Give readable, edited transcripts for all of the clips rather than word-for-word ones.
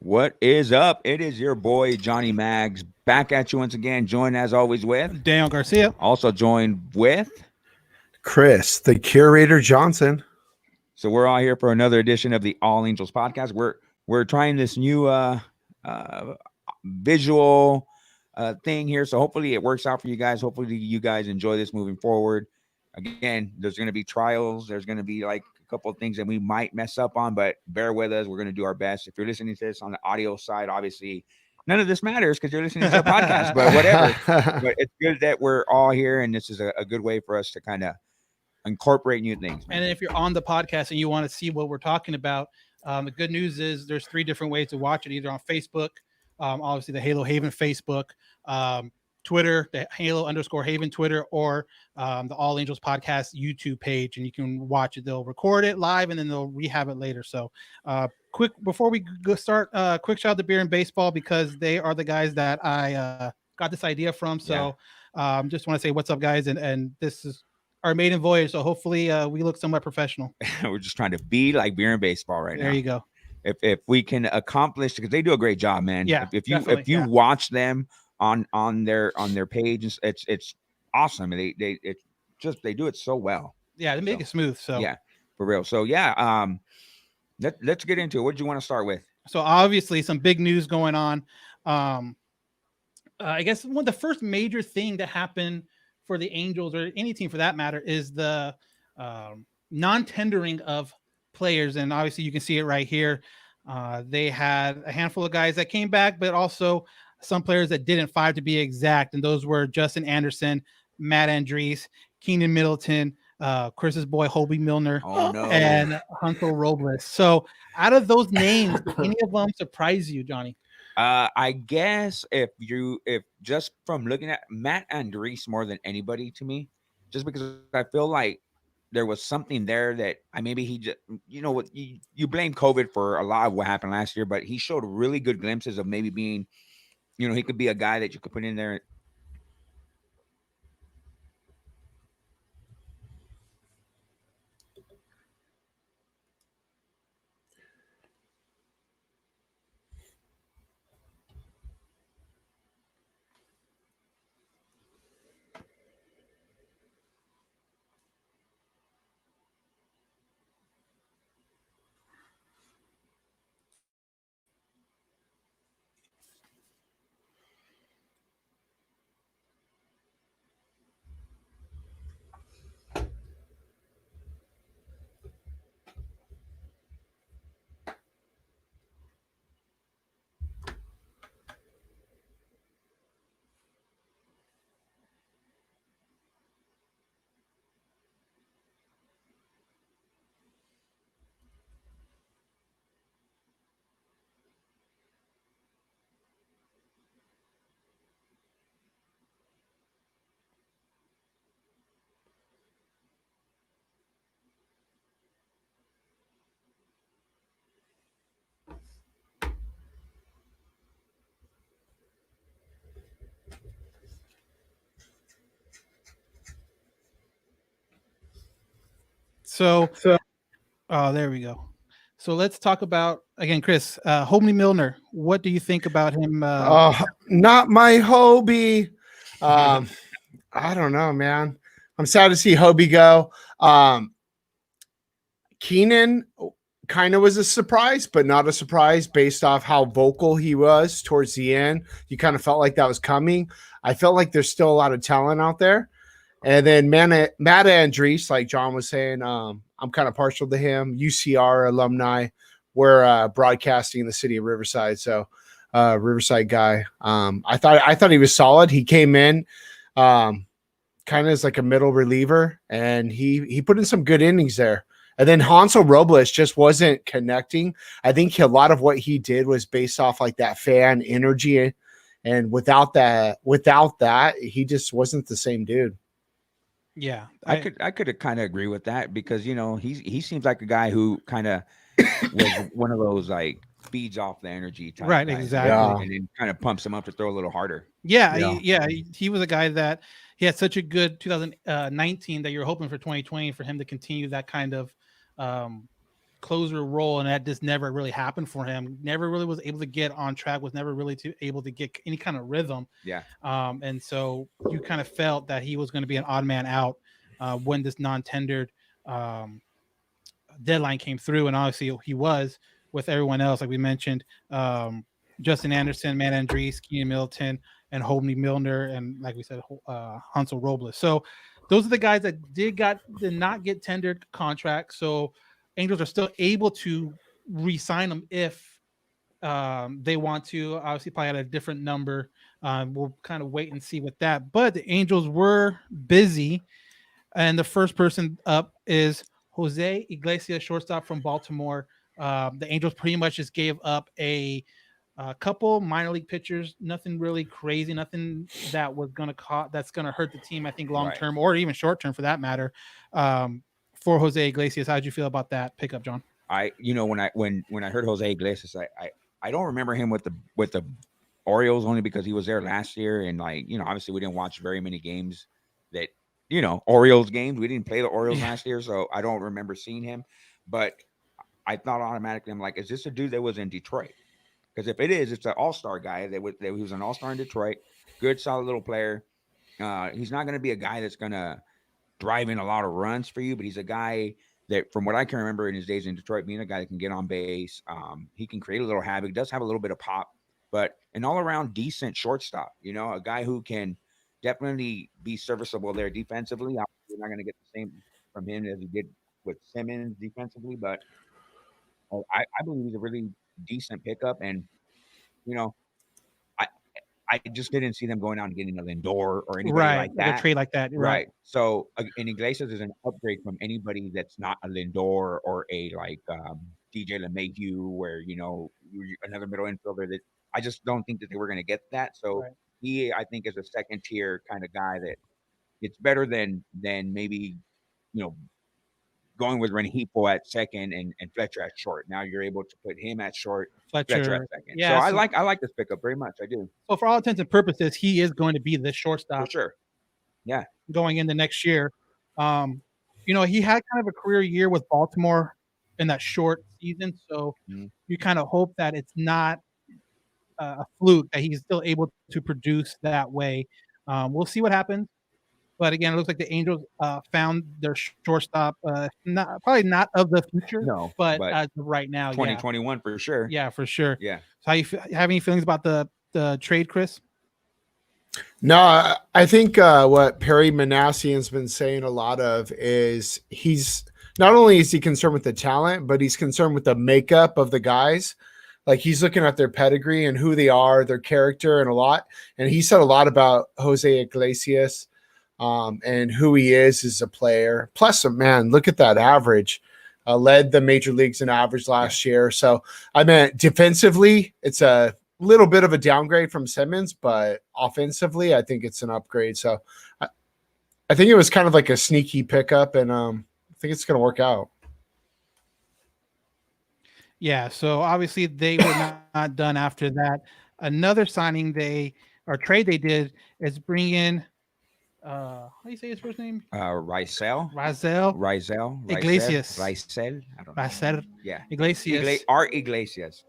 What is up? It is your boy Johnny Mags back at you once again. Joined as always with Daniel Garcia. Also joined with. Chris, the Curator Johnson. So we're all here for another edition of the All Angels podcast. We're trying this new visual thing here. So hopefully it works out for you guys. Hopefully you guys enjoy this moving forward. Again, there's going to be trials. There's going to be like a couple of things that we might mess up on, but bear with us. We're going to do our best. If you're listening to this on the audio side, obviously none of this matters because you're listening to a podcast, but whatever. But it's good that we're all here, and this is a good way for us to kind of incorporate new things. Man. And if you're on the podcast and you want to see what we're talking about, the good news is there's 3 different ways to watch it, either on Facebook, obviously the Halo Haven Facebook, Twitter, the Halo_Haven Twitter, or the All Angels Podcast YouTube page, and you can watch it. They'll record it live and then they'll rehab it later. So quick before we start, quick shout out to Beer and Baseball, because they are the guys that I got this idea from. So just want to say what's up, guys, and this is our maiden voyage, so hopefully we look somewhat professional. We're just trying to be like Beer and Baseball right now. There you go. If we can accomplish, because they do a great job, man. Yeah, if you watch them on their page, it's awesome. They do it so well. Yeah, they make it smooth. So yeah, for real. So let's get into it. What do you want to start with? So obviously some big news going on. I guess the first major thing that happened for the Angels, or any team for that matter, is the non-tendering of players. And obviously you can see it right here. They had a handful of guys that came back, but also some players that didn't, 5 to be exact. And those were Justin Anderson, Matt Andres, Keenan Middleton, Chris's boy Hobie Milner, and Hansel Robles. So out of those names, did any of them surprise you, Johnny? I guess if just from looking at Matt Andres more than anybody to me, just because I feel like there was something there that maybe he just, what you blame COVID for a lot of what happened last year, but he showed really good glimpses of maybe being, he could be a guy that you could put in there. So there we go. So let's talk about, again, Chris, Hobie Milner. What do you think about him? Not my Hobie. I don't know, man. I'm sad to see Hobie go. Keenan kind of was a surprise, but not a surprise based off how vocal he was towards the end. You kind of felt like that was coming. I felt like there's still a lot of talent out there. And then Matt Andres, like John was saying, I'm kind of partial to him. UCR alumni. We're broadcasting in the city of Riverside, so Riverside guy. I thought he was solid. He came in kind of as like a middle reliever, and he put in some good innings there. And then Hansel Robles just wasn't connecting. I think a lot of what he did was based off like that fan energy, and without that, he just wasn't the same dude. Yeah, I could kind of agree with that, because he seems like a guy who kind of was one of those like feeds off the energy type right, guys, exactly, and then kind of pumps him up to throw a little harder. He was a guy that he had such a good 2019 that you're hoping for 2020 for him to continue that kind of closer role, and that just never really happened for him. Never really was able to get on track. Was never really able to get any kind of rhythm. Yeah. And so you kind of felt that he was going to be an odd man out when this non-tendered um, deadline came through, and obviously he was with everyone else, like we mentioned, Justin Anderson, Matt Andrees, Keenan Middleton, and Holden Milner, and like we said, Hansel Robles. So those are the guys that did not get tendered contracts. So Angels are still able to re-sign them if they want to. Obviously, probably at a different number. We'll kind of wait and see with that. But the Angels were busy, and the first person up is Jose Iglesias, shortstop from Baltimore. The Angels pretty much just gave up a couple minor league pitchers, nothing really crazy, nothing that was going to that's going to hurt the team, I think, long term or even short term for that matter. For Jose Iglesias, how did you feel about that pickup, John? When I heard Jose Iglesias, I don't remember him with the Orioles only because he was there last year, and obviously we didn't watch very many games that Orioles games. We didn't play the Orioles last year, so I don't remember seeing him. But I thought automatically, I'm like, is this a dude that was in Detroit? Because if it is, it's an all-star guy that he was an all-star in Detroit. Good, solid little player. He's not going to be a guy that's going to drive in a lot of runs for you, but he's a guy that, from what I can remember in his days in Detroit, being a guy that can get on base. He can create a little havoc, does have a little bit of pop, but an all-around decent shortstop, a guy who can definitely be serviceable there defensively. You're not going to get the same from him as he did with Simmons defensively, but I believe he's a really decent pickup. And, I I just didn't see them going out and getting a Lindor or anybody like that. A trade like that. Right. So, and Iglesias is an upgrade from anybody that's not a Lindor or a DJ LeMahieu, where you're another middle infielder. That I just don't think that they were going to get that. So he, I think, is a second tier kind of guy that it's better than maybe going with Rengifo at second and Fletcher at short. Now you're able to put him at short, Fletcher at second. Yeah, so I like this pickup very much. I do. So for all intents and purposes, he is going to be the shortstop for sure. Yeah, going into next year. He had kind of a career year with Baltimore in that short season, so you kind of hope that it's not a fluke, that he's still able to produce that way. We'll see what happens. But again, it looks like the Angels found their shortstop. Probably not of the future, no, but as of right now, 2021 for sure. Yeah, for sure. Yeah. So, have any feelings about the trade, Chris? No, I think what Perry Manassian's been saying a lot of is he's not only is he concerned with the talent, but he's concerned with the makeup of the guys. Like, he's looking at their pedigree and who they are, their character, and a lot. And he said a lot about Jose Iglesias. And who he is as a player. Plus, man, look at that average. Led the major leagues in average last year. So, I mean, defensively, it's a little bit of a downgrade from Simmons, but offensively, I think it's an upgrade. So, I think it was kind of like a sneaky pickup, and I think it's going to work out. Yeah, so obviously they were not done after that. Another signing trade they did is bring in how do you say his first name? Raisel Iglesias. Raisel. I don't know. Raisel. Yeah. Iglesias. Iglesias.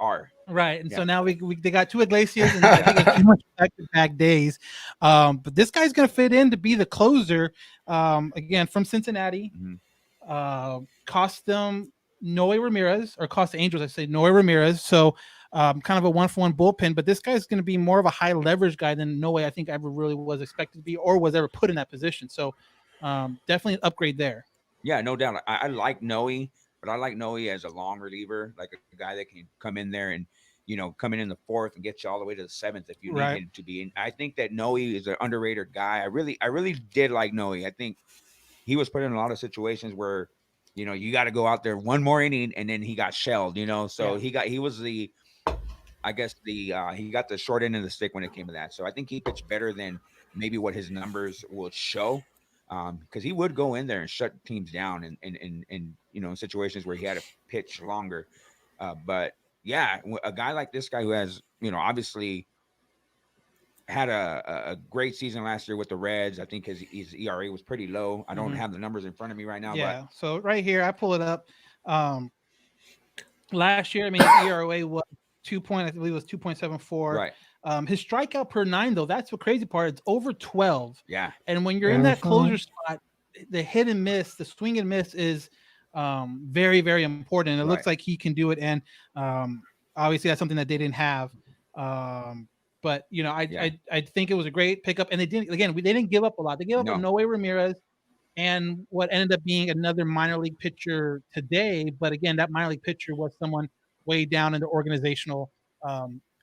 Right. And so now they got two Iglesias, and I think it's too much back-to-back days. But this guy's going to fit in to be the closer. Again, from Cincinnati. Mm-hmm. Cost them Noe Ramirez, or cost the Angels, I say Noe Ramirez. So kind of a 1-for-1 bullpen, but this guy's going to be more of a high leverage guy than Noe I think ever really was expected to be or was ever put in that position. So definitely an upgrade there. Yeah, no doubt. I like Noe, but I like Noe as a long reliever, like a guy that can come in there and come in the fourth and get you all the way to the seventh if you need him to be. And I think that Noe is an underrated guy. I really did like Noe. I think he was put in a lot of situations where you got to go out there one more inning, and then he got shelled. So he got the short end of the stick when it came to that. So I think he pitched better than maybe what his numbers will show, because he would go in there and shut teams down in situations where he had to pitch longer. But yeah, a guy like this guy who has obviously had a great season last year with the Reds. I think his ERA was pretty low. I don't have the numbers in front of me right now. Yeah. So right here, I pull it up. last year. I mean, his ERA was 2. I believe it was 2.74. Right. His strikeout per 9, though, that's the crazy part. It's over 12. Yeah. And when you're in that closer spot, the hit and miss, the swing and miss is very, very important. And it looks like he can do it. And obviously, that's something that they didn't have. But I think it was a great pickup. And they didn't give up a lot. They gave up a Noe Ramirez and what ended up being another minor league pitcher today. But again, that minor league pitcher was someone way down in the organizational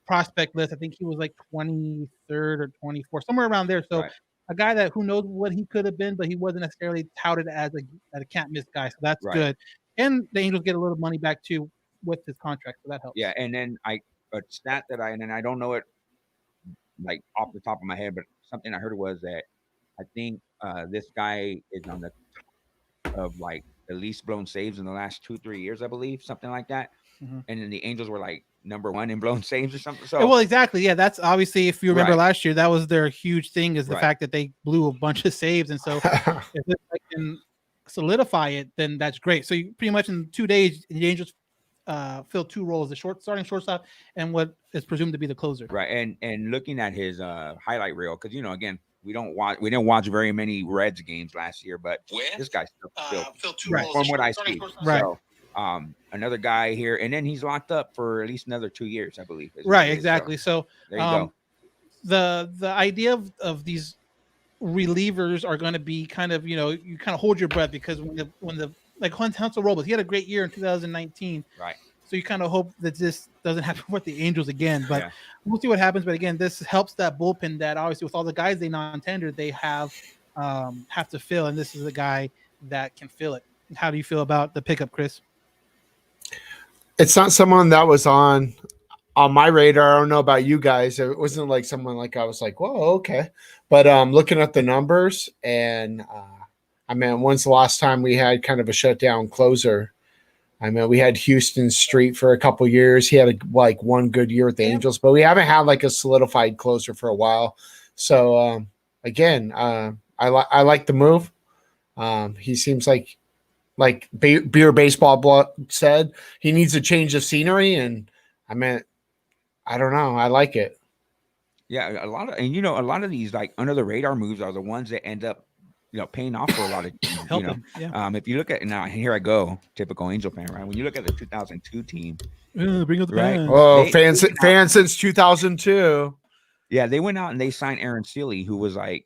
prospect list. I think he was like 23rd or 24th, somewhere around there. So a guy that who knows what he could have been, but he wasn't necessarily touted as a can't miss guy. So that's good. And the Angels get a little money back too with his contract, so that helps. Yeah, and then a stat that I don't know it like off the top of my head, but something I heard was that I think this guy is on the top of like the least blown saves in the last 2-3 years, I believe, something like that. Mm-hmm. And then the Angels were like number 1 in blown saves or something. So well, exactly. Yeah, that's obviously, if you remember last year, that was their huge thing, is the fact that they blew a bunch of saves. And so if they can solidify it, then that's great. So you pretty much in 2 days, the Angels filled 2 roles: the starting shortstop and what is presumed to be the closer. Right. And looking at his highlight reel, because again, we didn't watch very many Reds games last year, but this guy still filled 2 roles from what I see. Right. So, another guy here, and then he's locked up for at least another 2 years, I believe. Right, exactly. So there you go. The idea of these relievers are going to be kind of, you kind of hold your breath, because when the like Hansel Robles, he had a great year in 2019. Right. So you kind of hope that this doesn't happen with the Angels again, but we'll see what happens. But again, this helps that bullpen that obviously with all the guys they non-tender, they have to fill, and this is a guy that can fill it. How do you feel about the pickup, Chris? It's not someone that was on my radar. I don't know about you guys. It wasn't like someone like I was like, whoa, okay. But looking at the numbers, and I mean, when's the last time we had kind of a shutdown closer? I mean, we had Houston Street for a couple years. He had like 1 good year with the Angels, but we haven't had like a solidified closer for a while. So again, I like the move. He seems like Beer Baseball said, he needs a change of scenery, and I mean, I don't know. I like it. Yeah, a lot of these like under the radar moves are the ones that end up paying off for a lot of teams. If you look at now, here I go, typical Angel fan, right? When you look at the 2002 team, bring up the fans. Oh, fans since 2002. Yeah, they went out and they signed Aaron Seeley, who was like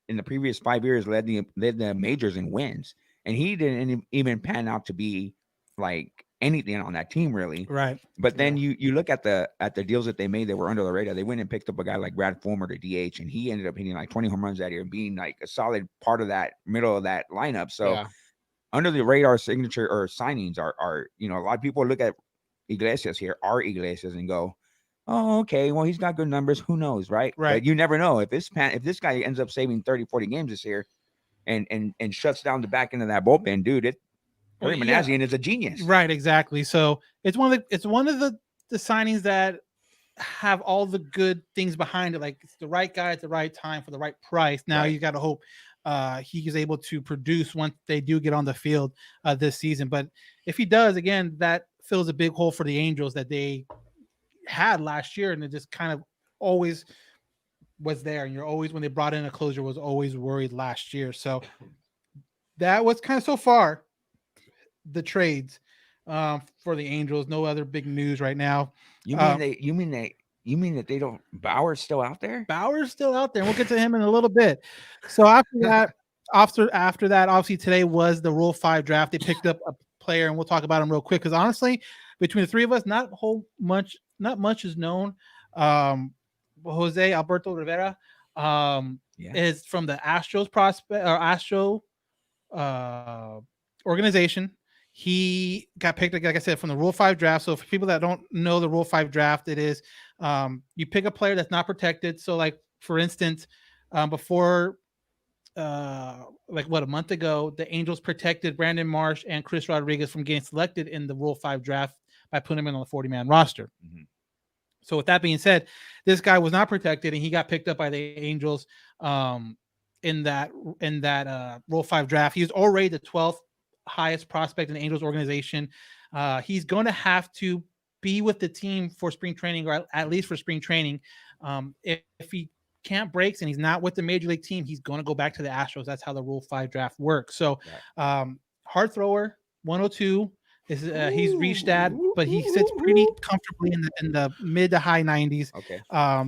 in the previous 5 years led the majors in wins, and he didn't even pan out to be like anything on that team, really. Right. But then you look at the deals that they made that were under the radar. They went and picked up a guy like Brad Fulmer to DH, and he ended up hitting like 20 home runs that year and being like a solid part of that middle of that lineup. So under the radar signature or signings are a lot of people look at Iglesias here, Iglesias, and go, oh, okay, well, he's got good numbers. Who knows, right? But you never know. If this guy ends up saving 30, 40 games this year and shuts down the back end of that bullpen, dude, Perry Manassian is a genius. Right, exactly. So it's one of the signings that have all the good things behind it. Like, it's the right guy at the right time for the right price. Now you got to hope he is able to produce once they do get on the field this season. But if he does, again, that fills a big hole for the Angels that they had last year, and it just kind of always was there. And you're always, when they brought in a closer, was always worried last year. So that was kind of so far the trades for the Angels. No other big news right now. You mean that they don't? Bauer's still out there? Bauer's still out there. And we'll get to him in a little bit. So after that, obviously today was the Rule 5 draft. They picked up a player, and we'll talk about him real quick, because honestly, between the three of us, not much is known. Jose Alberto Rivera is from the Astros organization. He got picked, like I said, from the Rule 5 draft. So for people that don't know the Rule 5 draft, it is you pick a player that's not protected. So like, for instance, before a month ago, the Angels protected Brandon Marsh and Chris Rodriguez from getting selected in the Rule 5 draft by putting them in on the 40-man roster. Mm-hmm. So with that being said, this guy was not protected, and he got picked up by the Angels in that Rule 5 draft. He was already the 12th highest prospect in the Angels organization. He's going to have to be with the team for spring training, or at least for spring training. If he can't breaks and he's not with the major league team, he's going to go back to the Astros. That's how the Rule 5 draft works. So, hard thrower, 102 is he's reached that, but he sits pretty comfortably in the mid to high 90s. Okay.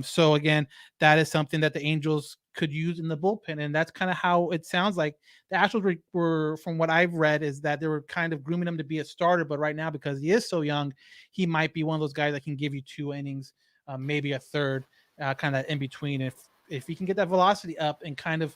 So again, that is something that the Angels could use in the bullpen, and that's kind of how it sounds like the Astros were, from what I've read, is that they were kind of grooming him to be a starter, but right now, because he is so young, he might be one of those guys that can give you 2 innings, maybe a third, kind of in between. If he can get that velocity up and kind of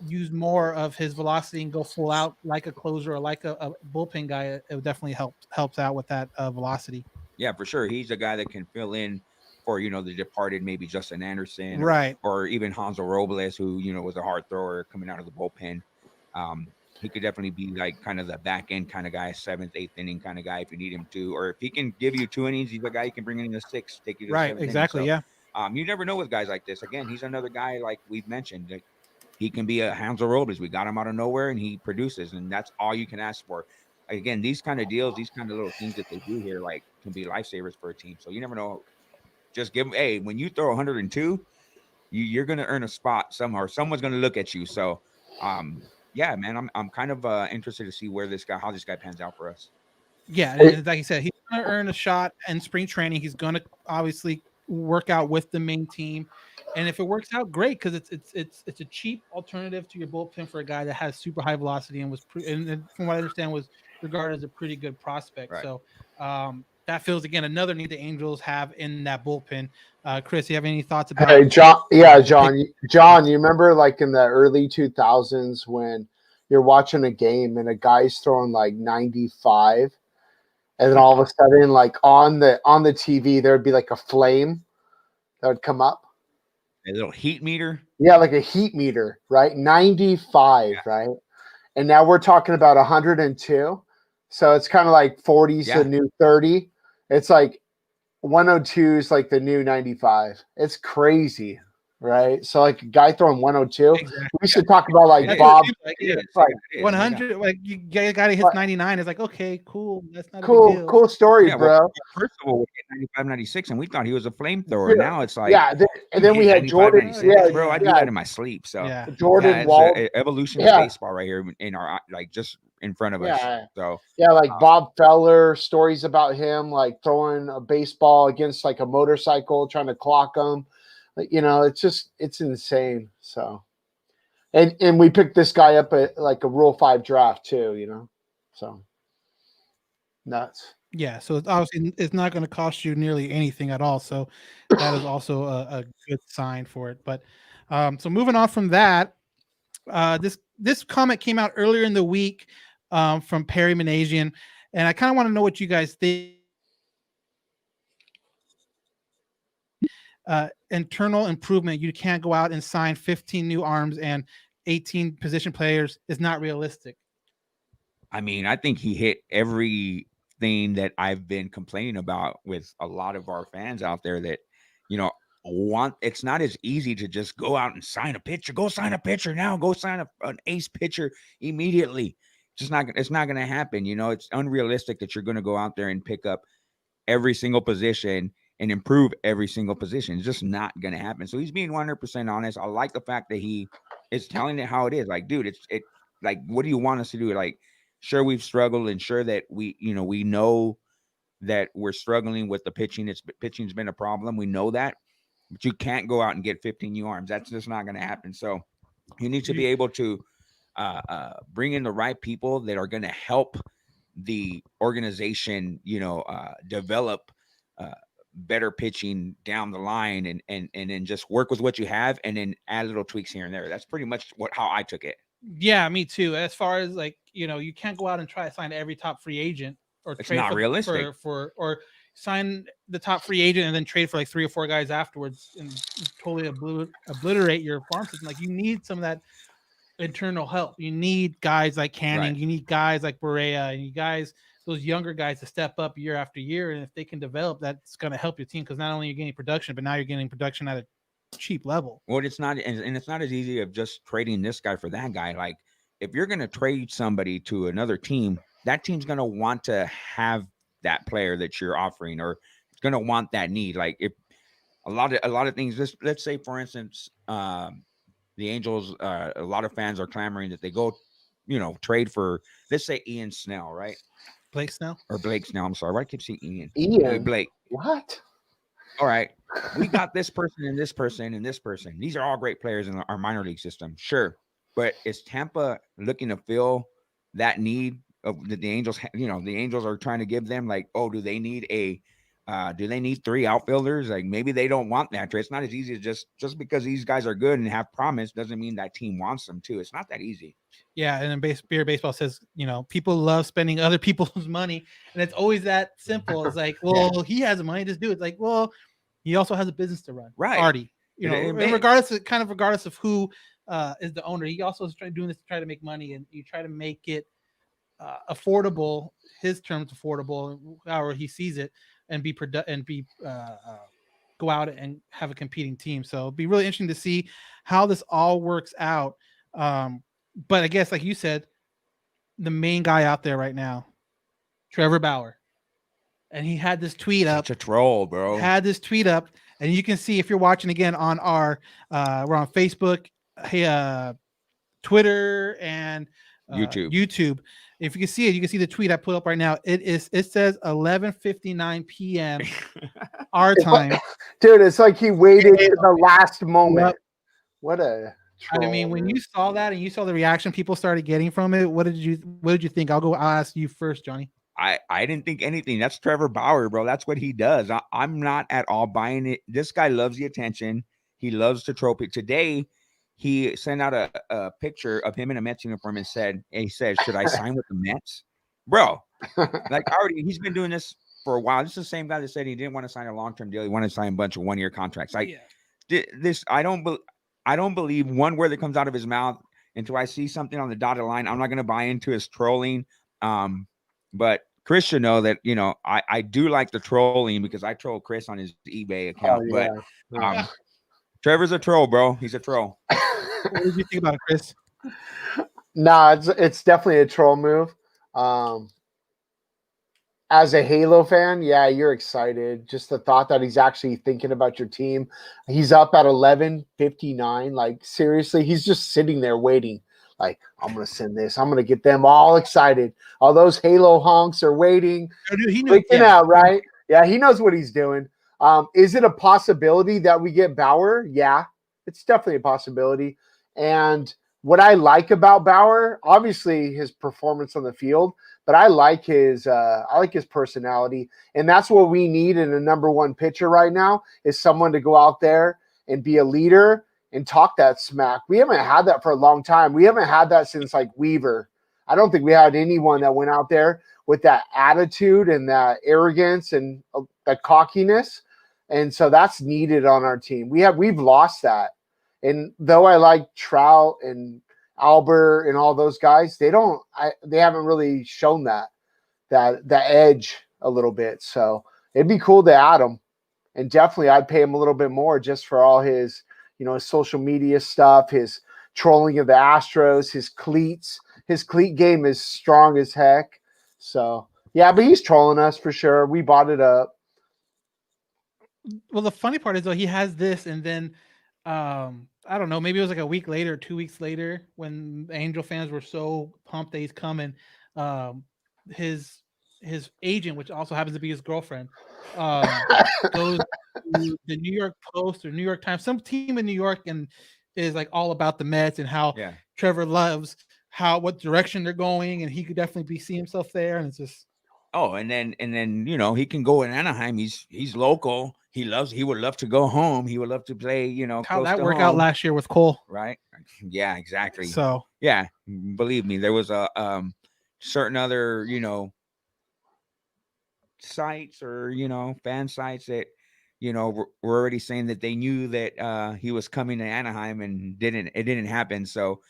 use more of his velocity and go full out like a closer or like a bullpen guy, it would definitely helps out with that velocity. Yeah, for sure. He's a guy that can fill in for, the departed, maybe Justin Anderson, right, or even Hansel Robles, who, was a hard thrower coming out of the bullpen. He could definitely be like kind of the back end kind of guy, 7th, 8th inning kind of guy if you need him to, or if he can give you 2 innings, he's a guy you can bring in the 6th, take you to right, 7th exactly, inning. So, you never know with guys like this. Again, he's another guy like we've mentioned. Like, he can be a Hansel Robles. We got him out of nowhere, and he produces, and that's all you can ask for. Again, these kind of deals, these kind of little things that they do here, like, can be lifesavers for a team. So you never know. Just give them. Hey, when you throw 102, you're going to earn a spot somehow. Or someone's going to look at you. So, yeah, man, I'm kind of interested to see how this guy pans out for us. Yeah, and like you said, he's going to earn a shot in spring training. He's going to obviously work out with the main team, and if it works out, great, because it's a cheap alternative to your bullpen for a guy that has super high velocity and and from what I understand was regarded as a pretty good prospect. Right. So that feels, again, another need the Angels have in that bullpen. Chris, you have any thoughts about? Hey, John. Yeah, John. You remember like in the early 2000s when you're watching a game and a guy's throwing like 95, and then all of a sudden, like on the TV, there would be like a flame that would come up. A little heat meter. Yeah, like a heat meter, right? 95, right? And now we're talking about 102. So it's kind of like 40's the new 30. It's like 102 is like the new 95. It's crazy, right? So like a guy throwing 102. Exactly. We should talk about like Bob. Like 100, like you guy that hits 99 is like, okay, cool. That's not cool, a big deal. cool story, bro. Well, first of all, we hit 95, 96, and we thought he was a flamethrower. Now it's like, and then we had Jordan. 96. Bro, I do that in my sleep. So Jordan Wall, evolution of baseball right here in our, like, just in front of us. So like Bob Feller, stories about him like throwing a baseball against like a motorcycle, trying to clock him. It's insane. So, and we picked this guy up at like a Rule 5 draft too. So nuts. Yeah, so it's obviously it's not going to cost you nearly anything at all. So that is also a good sign for it. But so moving on from that, this comment came out earlier in the week from Perry Manasian, and I kind of want to know what you guys think. Internal improvement. You can't go out and sign 15 new arms and 18 position players is not realistic. I mean, I think he hit everything that I've been complaining about with a lot of our fans out there that, it's not as easy to just go out and sign a pitcher. Go sign a pitcher now. Go sign an ace pitcher immediately. It's not going to happen. It's unrealistic that you're going to go out there and pick up every single position and improve every single position. It's just not going to happen. So he's being 100% honest. I like the fact that he is telling it how it is. Like, dude, it like, what do you want us to do? Like, sure, we've struggled, and sure that we know that we're struggling with the pitching. Pitching's been a problem. We know that, but you can't go out and get 15 new arms. That's just not going to happen. So you need to be able to bring in the right people that are going to help the organization, develop better pitching down the line, and then just work with what you have and then add little tweaks here and there. That's pretty much how I took it. Yeah, me too. As far as like, you can't go out and try to sign every top free agent or it's trade not realistic or sign the top free agent and then trade for like 3 or 4 guys afterwards and totally obliterate your farm system. Like, you need some of that internal help. You need guys like Canning, you need guys like Berea, and those younger guys to step up year after year. And if they can develop, that's going to help your team, because not only are you getting production, but now you're getting production at a cheap level. Well, it's not, and it's not as easy of just trading this guy for that guy. Like, if you're going to trade somebody to another team, that team's going to want to have that player that you're offering, or it's going to want that need. Like if a lot of things, let's say for instance, the Angels, a lot of fans are clamoring that they go, trade for, let's say Ian Snell, right? Blake Snell. Or Blake Snell. I'm sorry. Why do I keep saying Ian? Ian, Blake. what? All right. We got this person and this person and this person. These are all great players in our minor league system. Sure. But is Tampa looking to fill that need of the Angels? The Angels are trying to give them, like, oh, do they need 3 outfielders? Like maybe they don't want that. It's not as easy as just because these guys are good and have promise doesn't mean that team wants them too. It's not that easy. Yeah, and then Beer Baseball says, people love spending other people's money, and it's always that simple. It's like, well, he has the money to do it. It's like, well, he also has a business to run, right? Already, and regardless of who is the owner, he also is doing this to try to make money, and you try to make it affordable, his terms affordable, however he sees it, and go out and have a competing team. So it'd be really interesting to see how this all works out. But I guess, like you said, the main guy out there right now, Trevor Bauer, and he had this tweet up. Such a troll, bro. Had this tweet up, and you can see if you're watching again on our, we're on Facebook, Twitter, and YouTube. If you can see it, you can see the tweet I put up right now. It says 11:59 p.m. our time. Dude, it's like he waited to the last moment. Yep. What a troll, I mean, when you saw that and you saw the reaction people started getting from it, what did you think? I'll ask you first, Johnny. I didn't think anything. That's Trevor Bauer, bro. That's what he does. I'm not at all buying it. This guy loves the attention. He loves the trophy. Today, he sent out a picture of him in a Mets uniform and said, should I sign with the Mets? Bro, like he's been doing this for a while. This is the same guy that said he didn't want to sign a long-term deal. He wanted to sign a bunch of one-year contracts. Like this, I don't believe one word that comes out of his mouth until I see something on the dotted line. I'm not going to buy into his trolling. But Chris should know that, I do like the trolling because I troll Chris on his eBay account. Oh, yeah. But Trevor's a troll, bro. He's a troll. What did you think about it, Chris? Nah, it's definitely a troll move. As a Halo fan, yeah, you're excited. Just the thought that he's actually thinking about your team. He's up at 11:59. Like, seriously, he's just sitting there waiting. Like, I'm going to send this. I'm going to get them all excited. All those Halo honks are waiting. Oh, dude, he knows, out, right? Yeah, he knows what he's doing. Is it a possibility that we get Bauer? Yeah, it's definitely a possibility. And what I like about Bauer, obviously his performance on the field, but I like his personality. And that's what we need in a number one pitcher right now, is someone to go out there and be a leader and talk that smack. We haven't had that for a long time. We haven't had that since like Weaver. I don't think we had anyone that went out there with that attitude and that arrogance and that cockiness. And so that's needed on our team. We've lost that. And though I like Trout and Albert and all those guys, they haven't really shown that edge a little bit. So it'd be cool to add him. And definitely I'd pay him a little bit more just for all his, his social media stuff, his trolling of the Astros, his cleats. His cleat game is strong as heck. So, yeah, but he's trolling us for sure. We bought it up. Well, the funny part is, though, he has this, and then I don't know, maybe it was like a week later, 2 weeks later, when the Angel fans were so pumped that he's coming. His agent, which also happens to be his girlfriend, goes to the New York Post or New York Times, some team in New York, and is like all about the Mets and how Trevor loves what direction they're going, and he could definitely see himself there. And it's just and then he can go in Anaheim. He's local. He would love to go home. He would love to play, how that worked out last year with Cole. Right. Yeah, exactly. So yeah, believe me, there was a certain other, sites or, fan sites that, were already saying that they knew that he was coming to Anaheim, and it didn't happen. So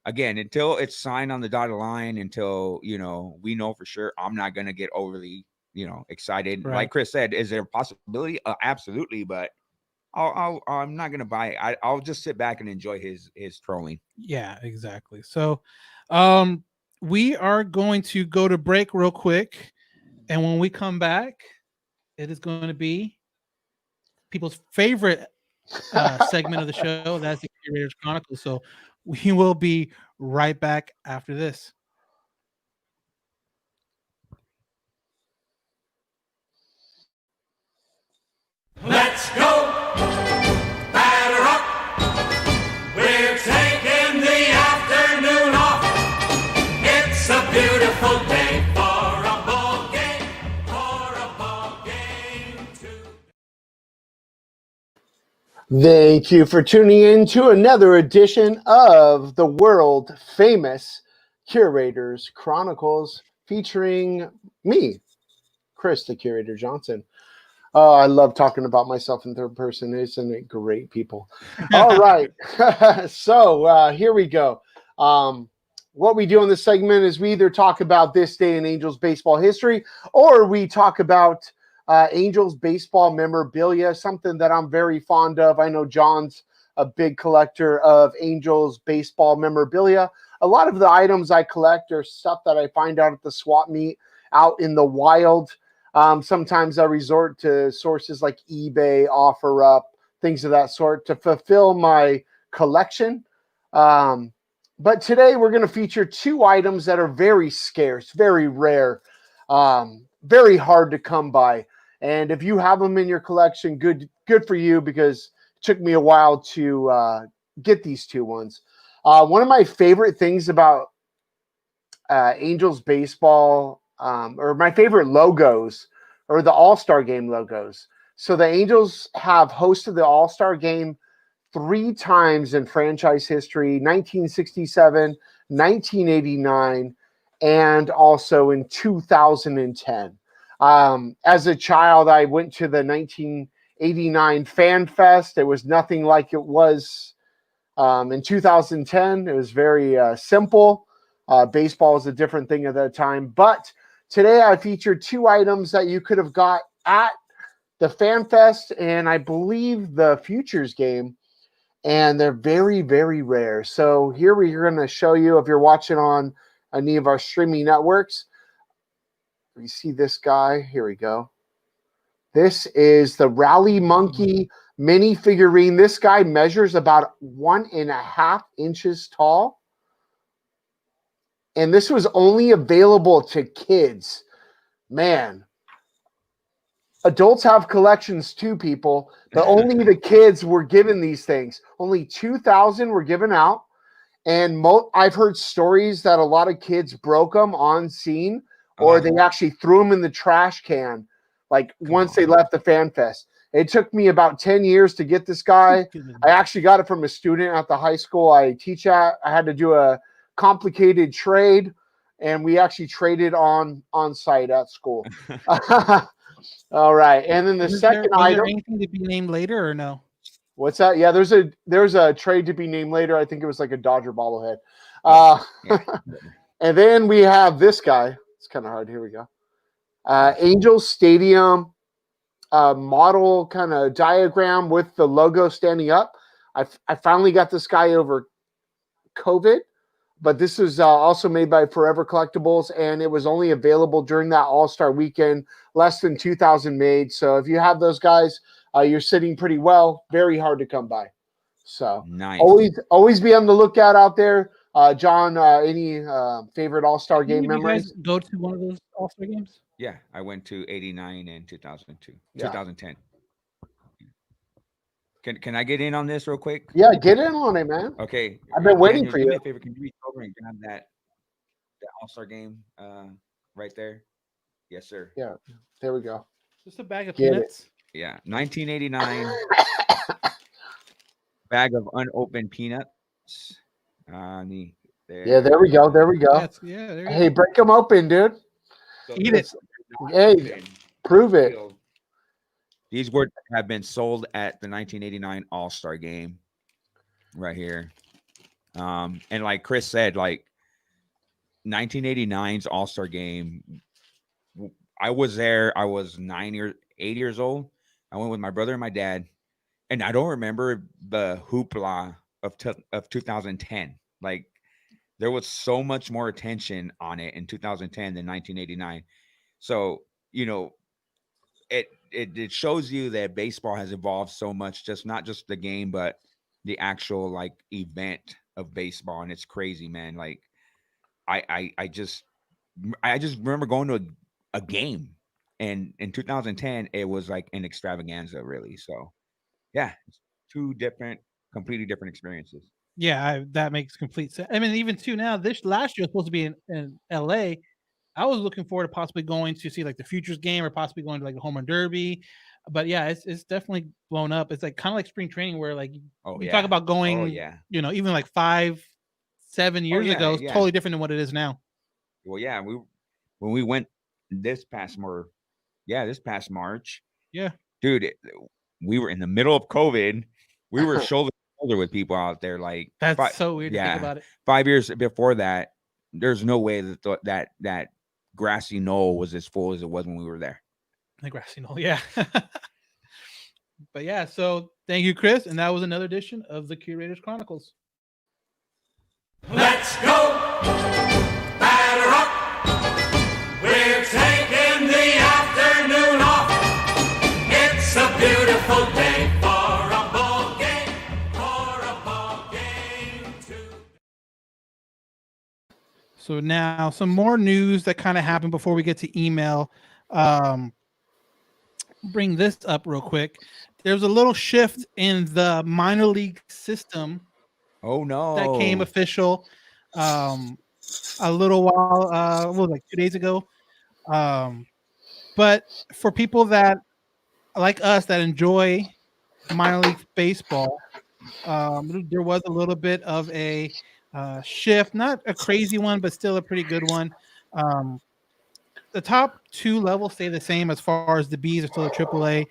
again, until it's signed on the dotted line, until, we know for sure, I'm not going to get overly, excited. Right. Like Chris said, is there a possibility? Absolutely. But I'm not going to buy it. I'll just sit back and enjoy his trolling. Yeah, exactly. So, we are going to go to break real quick. And when we come back, it is going to be people's favorite segment of the show. That's the Curators Chronicles. So we will be right back after this. Let's go! Batter up! We're taking the afternoon off. It's a beautiful day for a ball game, too. Thank you for tuning in to another edition of the world famous Curators Chronicles featuring me, Chris, the Curator Johnson. Oh, I love talking about myself in third person. Isn't it great, people? All right. So here we go. What we do in this segment is we either talk about this day in Angels baseball history, or we talk about Angels baseball memorabilia, something that I'm very fond of. I know John's a big collector of Angels baseball memorabilia. A lot of the items I collect are stuff that I find out at the swap meet out in the wild. Sometimes I resort to sources like eBay, OfferUp, things of that sort to fulfill my collection. But today we're going to feature two items that are very scarce, very rare, very hard to come by. And if you have them in your collection, good for you, because it took me a while to get these two ones. One of my favorite things about Angels baseball, or my favorite logos, or the All-Star Game logos. So the Angels have hosted the All-Star Game 3 times in franchise history: 1967, 1989, and also in 2010. As a child, I went to the 1989 Fan Fest. It was nothing like it was in 2010. It was very simple. Baseball was a different thing at that time. But today I featured 2 items that you could have got at the Fan Fest and I believe the Futures game. And they're very, very rare. So here we're going to show you, if you're watching on any of our streaming networks. You see this guy. Here we go. This is the Rally Monkey mini figurine. This guy measures about 1.5 inches tall. And this was only available to kids. Man, adults have collections too, people, but only the kids were given these things. Only 2,000 were given out. And I've heard stories that a lot of kids broke them on scene, or they actually threw them in the trash can, like once they left the Fan Fest. It took me about 10 years to get this guy. I actually got it from a student at the high school I teach at. I had to do a complicated trade, and we actually traded on site at school. All right, and then the second item. There anything to be named later or no? What's that? Yeah, there's a trade to be named later. I think it was like a Dodger bobblehead. And then we have this guy. It's kind of hard. Here we go. Angels Stadium model kind of diagram with the logo standing up. I finally got this guy over COVID, but this is also made by Forever Collectibles, and it was only available during that All-Star weekend. Less than 2,000 made. So if you have those guys, you're sitting pretty well. Very hard to come by. So nice. Always be on the lookout out there. John, any favorite All-Star game memories? You guys go to one of those All-Star games? Yeah, I went to 89 and 2002, Yeah. 2010. Can I get in on this real quick? Yeah, get in on it, man. Okay. I've been waiting Daniel, for do you. me a favor. Can you reach over and grab that All-Star game right there? Yes, sir. Yeah, there we go. Just a bag of Get peanuts. Yeah, 1989 bag of unopened peanuts. Yeah, there we go. There we go. Yeah, there you Hey, go. break them open, dude. So Eat it. Hey, prove it. These have been sold at the 1989 All-Star game right here. And like Chris said, like 1989's All-Star game, I was there. I was 8 years old. I went with my brother and my dad, and I don't remember the hoopla of 2010. Like there was so much more attention on it in 2010 than 1989. So, it shows you that baseball has evolved so much, just not just the game, but the actual like event of baseball. And it's crazy, man. Like I just remember going to a game, and in 2010 it was like an extravaganza, really. So yeah, it's two completely different experiences. Yeah, that makes complete sense. I mean, even too now, this last year was supposed to be in LA. I was looking forward to possibly going to see like the Futures game or possibly going to like the Home Run Derby. But yeah, it's definitely blown up. It's like kind of like spring training where like Oh you yeah. talk about Oh going, yeah. Even like 5-7 years yeah, ago, it's yeah. totally different than what it is now. Well, yeah, when we went this past March, Yeah. dude, we were in the middle of COVID. We were shoulder to shoulder with people out there. Like That's so weird to think yeah, about it. 5 years before that, there's no way that that grassy knoll was as full as it was when we were there. The grassy knoll, yeah. But yeah, so thank you, Chris. And that was another edition of the Curators Chronicles. Let's go! Batter up! We're taking the afternoon off. It's a beautiful day for a ball game, too. So now some more news that kind of happened before we get to email. Bring this up real quick. There's a little shift in the minor league system Oh no, that came official a little while, like 2 days ago. But for people that like us that enjoy minor league baseball, there was a little bit of a shift, not a crazy one, but still a pretty good one. The top two levels stay the same as far as the Bs are still a AAA,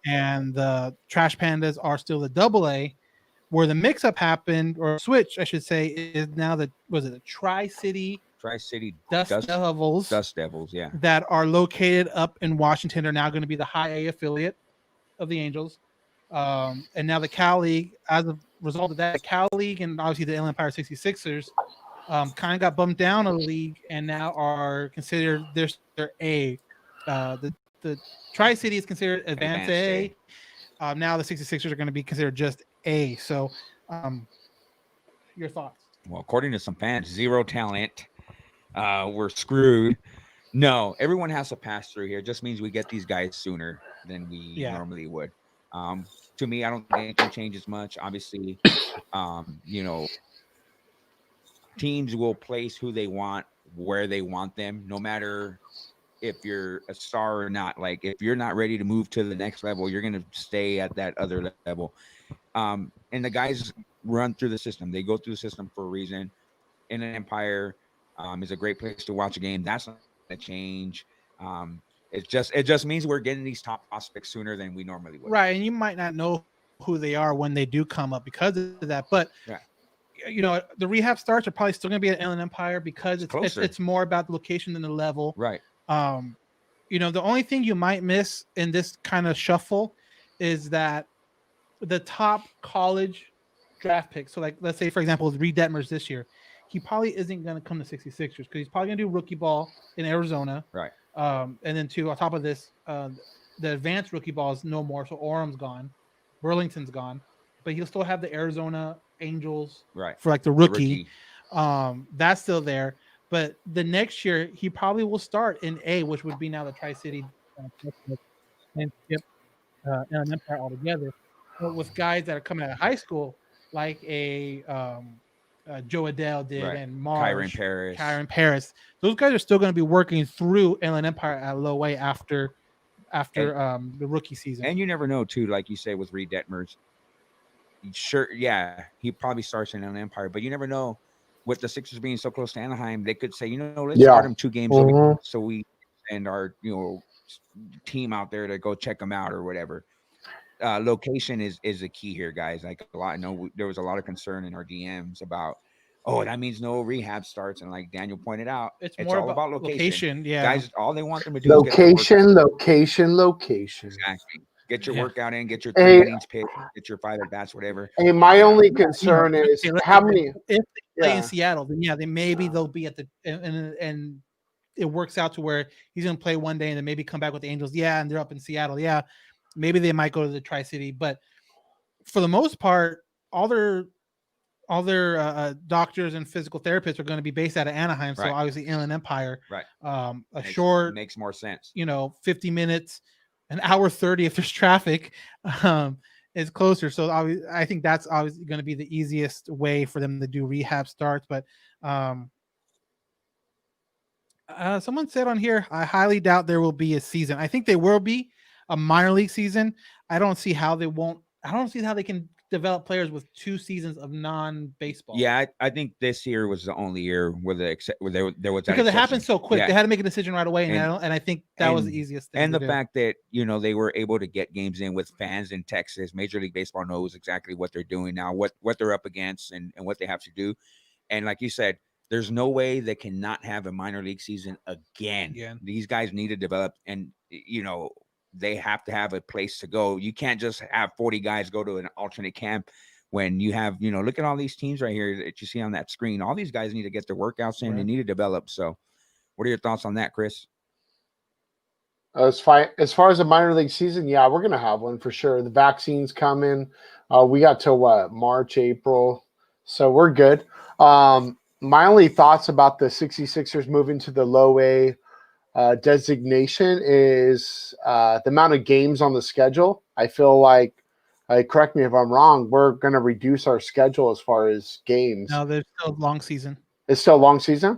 and the Trash Pandas are still the AA. Where the mix-up happened, or switch, I should say, is now the Tri-City Dust Devils yeah. that are located up in Washington are now going to be the High A affiliate of the Angels. And now the Cal League, as a result of that, the Cal League and obviously the Inland Empire 66ers kind of got bumped down a league and now are considered they're A. The Tri-City is considered Advanced A. Now the 66ers are going to be considered just A. So your thoughts? Well, according to some fans, zero talent. We're screwed. No, everyone has to pass through here. It just means we get these guys sooner than we normally would. To me, I don't think it changes much. Obviously, teams will place who they want where they want them, no matter if you're a star or not. Like if you're not ready to move to the next level, you're going to stay at that other level. And the guys run through the system. They go through the system for a reason. Inland Empire is a great place to watch a game. That's not going to change. It just means we're getting these top prospects sooner than we normally would. Right, and you might not know who they are when they do come up because of that. But the rehab starts are probably still going to be at Inland Empire because it's more about the location than the level. Right. The only thing you might miss in this kind of shuffle is that the top college draft picks. So, like, let's say, for example, Reed Detmers this year, he probably isn't going to come to 66ers because he's probably going to do rookie ball in Arizona. Right. And then, on top of this, the advanced rookie ball is no more. So, Orem's gone. Burlington's gone. But he'll still have the Arizona Angels for, like, the rookie. That's still there. But the next year, he probably will start in A, which would be now the Tri-City and skip Inland Empire altogether. But with guys that are coming out of high school, like a Joe Adele did and Marsh, Kyron Paris, those guys are still going to be working through Inland Empire at low A after the rookie season. And you never know, too, like you say with Reed Detmers. Sure, yeah, he probably starts in Inland Empire, but you never know. With the Sixers being so close to Anaheim, they could say, let's start him 2 games so we send our team out there to go check them out or whatever. Location is a key here, guys. Like I know there was a lot of concern in our DMs about, that means no rehab starts, and like Daniel pointed out, it's more all about location. Yeah, Guys, all they want them to do location. Exactly. Get your Yeah. workout in, get your Hey. 3 innings pitched, get your 5 at bats, whatever. Hey, my Yeah. only concern is Okay, let's how say many. if they play Yeah. in Seattle, then yeah, then maybe they'll be at the and it works out to where he's gonna play one day and then maybe come back with the Angels. Yeah, and they're up in Seattle. Yeah, maybe they might go to the Tri-City, but for the most part, all their doctors and physical therapists are going to be based out of Anaheim. So Right. obviously Inland Empire, Right. a Makes- short, makes more sense. 50 minutes, an hour 30 if there's traffic, is closer. So I think that's obviously going to be the easiest way for them to do rehab starts. But someone said on here, I highly doubt there will be a season. I think there will be a minor league season. I don't see how they won't. I don't see how they can develop players with 2 seasons of non-baseball. Yeah, I think this year was the only year where there was that because it happened exception. so quick. Yeah. They had to make a decision right away, and And- I think that was the and- easiest thing. And to the do. fact that they were able to get games in with fans in Texas. Major League Baseball knows exactly what they're doing now, what they're up against, and what they have to do. And like you said, there's no way they cannot have a minor league season again. Again. These guys need to develop, and they have to have a place to go. You can't just have 40 guys go to an alternate camp when you have, look at all these teams right here that you see on that screen. All these guys need to get their workouts in. They Right. need to develop. So what are your thoughts on that, Chris? As far as the minor league season, yeah, we're gonna have one for sure. The vaccine's coming. We got till March, April, so we're good. My only thoughts about the 66ers moving to the low A designation is the amount of games on the schedule. I feel like, correct me if I'm wrong, we're gonna reduce our schedule as far as games. No, there's still a long season. It's still a long season.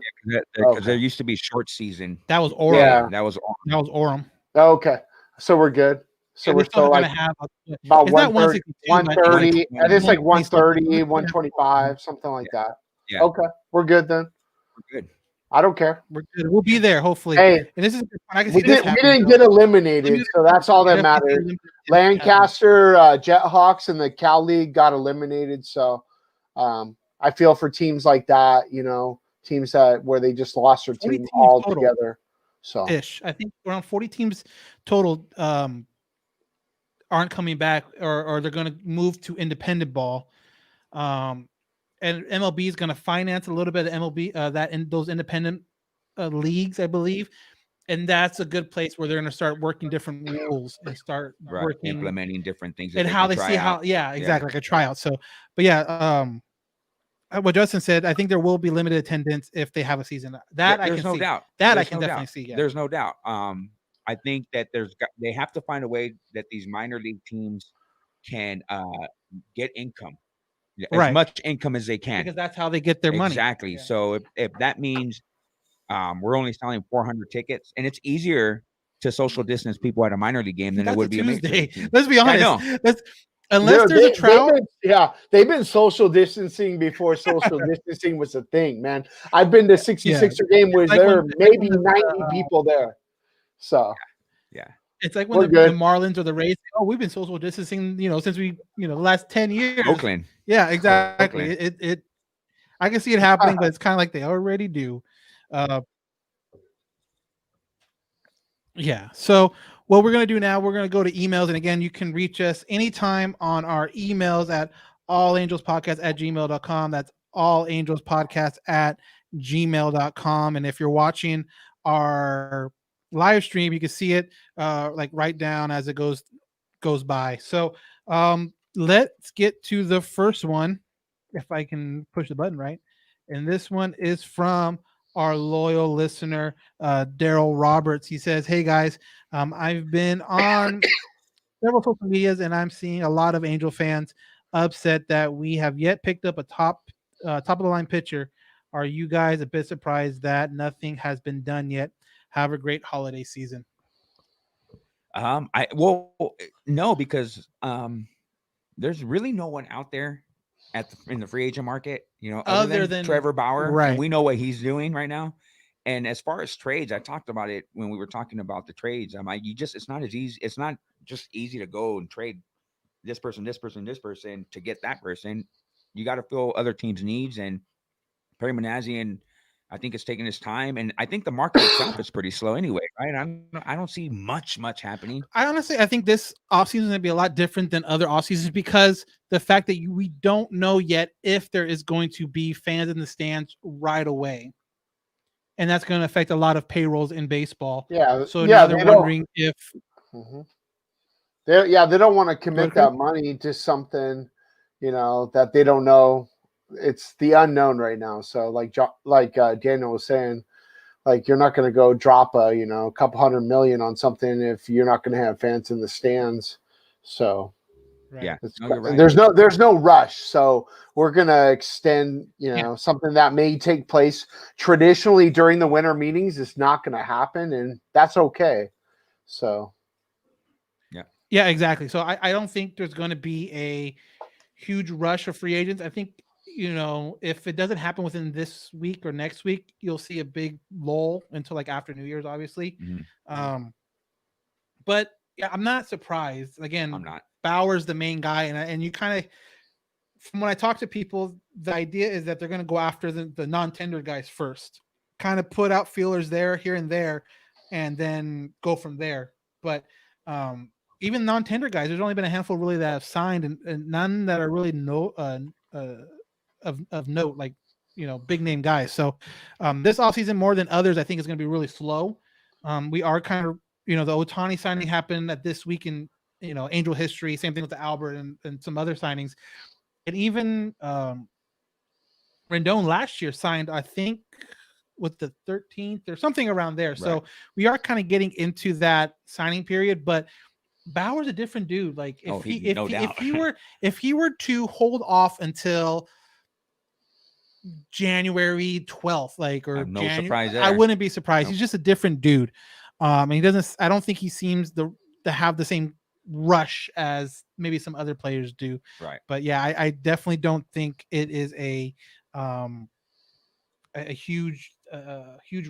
Because there used to be short season. That was Orem. Yeah. That was That was Orem. Okay, so we're good. So Yeah, we're they're still still going like to have about it's not 130, 130. I think it's like 130, 125, something like that. Yeah. Okay, we're good then. We're good. I don't care. We're good. We'll be there hopefully. Hey, And this is I can we see this didn't happening. get eliminated, so that's all that Definitely matters. limited. Lancaster, Jethawks, and the Cal League got eliminated. So I feel for teams like that, teams that where they just lost their 40 team teams all total. together. So Ish. I think around 40 teams total aren't coming back, or they're going to move to independent ball. And MLB is going to finance a little bit of MLB that in those independent leagues, I believe, and that's a good place where they're going to start working different rules and start Right. working Implementing different things. that and how can they try see out. how. Yeah, exactly, like a tryout. So, but yeah, what Justin said, I think there will be limited attendance if they have a season. That I There's can no see. doubt. That I There's can no definitely doubt. see. Yeah. There's no doubt. I think that they have to find a way that these minor league teams can get income, as Right. much income as they can. because that's how they get their money. Exactly. Yeah. So if that means we're only selling 400 tickets, and it's easier to social distance people at a minor league game than it That's would a be a major Tuesday. league team. Let's be I honest. Unless there's a They've trout. they've been social distancing before social distancing was a thing, man. I've been to 66er game where like there when- are maybe when the, 90 people there. So Yeah. It's like We're when the good. Marlins or the Rays. Oh, we've been social distancing, since we, the last 10 years. Oakland. Yeah, exactly. Oakland. It I can see it happening, but it's kind of like they already do. Yeah. So what we're going to do now, we're going to go to emails. And again, you can reach us anytime on our emails at allangelspodcast@gmail.com. That's allangelspodcast@gmail.com. And if you're watching our live stream, you can see it like right down as it goes by. So let's get to the first one, if I can push the button right. And this one is from our loyal listener, Daryl Roberts. He says, "Hey guys, I've been on several social medias and I'm seeing a lot of Angel fans upset that we have yet picked up a top of the line pitcher. Are you guys a bit surprised that nothing has been done yet? Have a great holiday season." No, because there's really no one out there in the free agent market, other than Trevor Bauer, right. and we know what he's doing right now. And as far as trades, I talked about it when we were talking about the trades. I'm like, it's not as easy. It's not just easy to go and trade this person to get that person. You got to fill other teams' needs. And Perry Manassian, I think it's taking its time, and I think the market itself is pretty slow anyway, right? I don't see much happening. I think this offseason is going to be a lot different than other off seasons because the fact that we don't know yet if there is going to be fans in the stands right away. And that's going to affect a lot of payrolls in baseball. Yeah. So yeah, now they're they don't- wondering if Mhm. They don't want to commit Chris. that money to something, that they don't know. It's the unknown right now. So like Daniel was saying, like you're not going to go drop a couple $100 million on something if you're not going to have fans in the stands. So right. Yeah, it's, no, you're right. there's no rush. So we're going to extend, something that may take place traditionally during the winter meetings. It's not going to happen, and that's okay. So. Yeah, exactly. So I don't think there's going to be a huge rush of free agents. I think, if it doesn't happen within this week or next week, you'll see a big lull until like after New Year's, obviously. Mhm. But yeah, I'm not surprised. Again, I'm not. Bauer's the main guy, and you kind of, from when I talk to people, the idea is that they're going to go after the non-tender guys first, kind of put out feelers there, here and there, and then go from there. But even non-tender guys, there's only been a handful really that have signed, and none that are really of note, like big name guys. So this offseason, more than others, I think is going to be really slow. We are kind of the Ohtani signing happened at this week in Angel history. Same thing with the Albert and some other signings, and even Rendon last year signed, I think, with the 13th or something around there. Right. So we are kind of getting into that signing period, but Bauer's a different dude. Like if he were to hold off until January 12th, like, or no surprise there. I wouldn't be surprised. Nope. He's just a different dude. And he doesn't, I don't think he seems to have the same rush as maybe some other players do. Right. But yeah, I definitely don't think it is a huge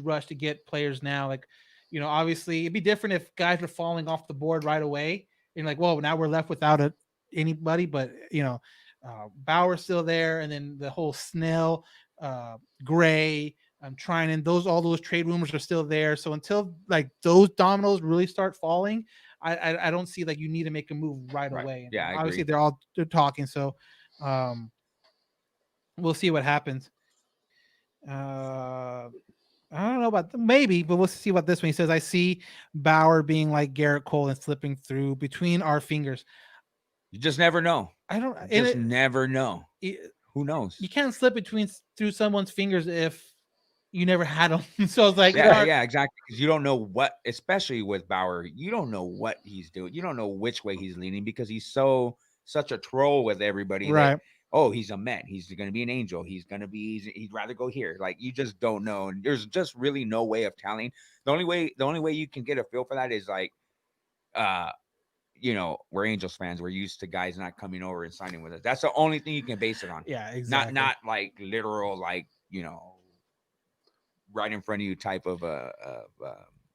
rush to get players now. Like, obviously it'd be different if guys were falling off the board right away and like, whoa, now we're left without anybody. But Bauer's still there, and then the whole Snell, Gray, Trinan, all those trade rumors are still there. So until like those dominoes really start falling, I don't see like you need to make a move right away. Yeah, I obviously agree. they're talking, so we'll see what happens. I don't know about maybe, but we'll see what this one. He says, I see Bauer being like Garrett Cole and slipping through between our fingers. You just never know. Never know. Who knows? You can't slip through someone's fingers if you never had them. So it's like, yeah, exactly. Because you don't know what, especially with Bauer, you don't know what he's doing. You don't know which way he's leaning because he's such a troll with everybody. Right. Oh, he's a Met. He's going to be an Angel. He'd rather go here. Like, you just don't know. And there's just really no way of telling. The only way you can get a feel for that is like, we're Angels fans. We're used to guys not coming over and signing with us. That's the only thing you can base it on. Yeah, exactly. Not like literal, like, right in front of you type of